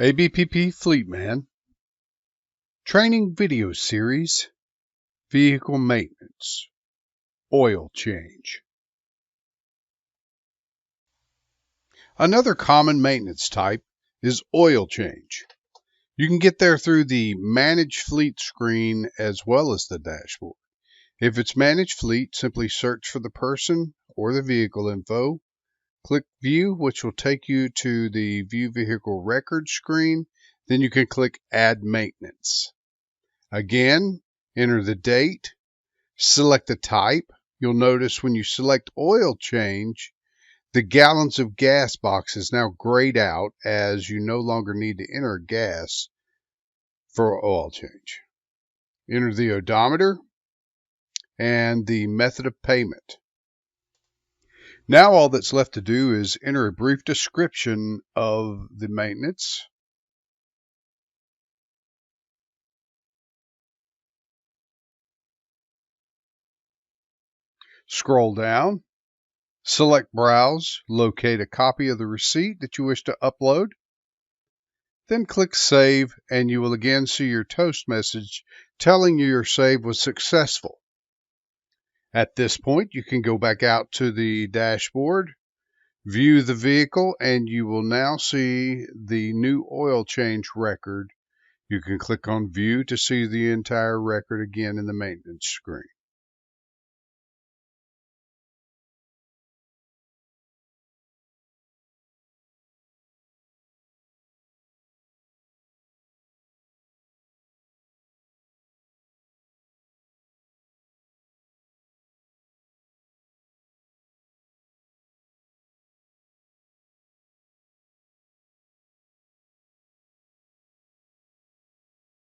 ABPP FleetMan Training Video Series Vehicle Maintenance Oil Change. Another common maintenance type is oil change. You can get there through the Manage Fleet screen as well as the dashboard. If it's Manage Fleet, simply search for the person or the vehicle info. Click View, which will take you to the View Vehicle Record screen. Then you can click Add Maintenance. Again, enter the date, select the type. You'll notice when you select oil change, the gallons of gas box is now grayed out as you no longer need to enter gas for oil change. Enter the odometer and the method of payment. Now all that's left to do is enter a brief description of the maintenance. Scroll down, select Browse, locate a copy of the receipt that you wish to upload. Then click Save, and you will again see your toast message telling you your save was successful. At this point, you can go back out to the dashboard, view the vehicle, and you will now see the new oil change record. You can click on View to see the entire record again in the maintenance screen.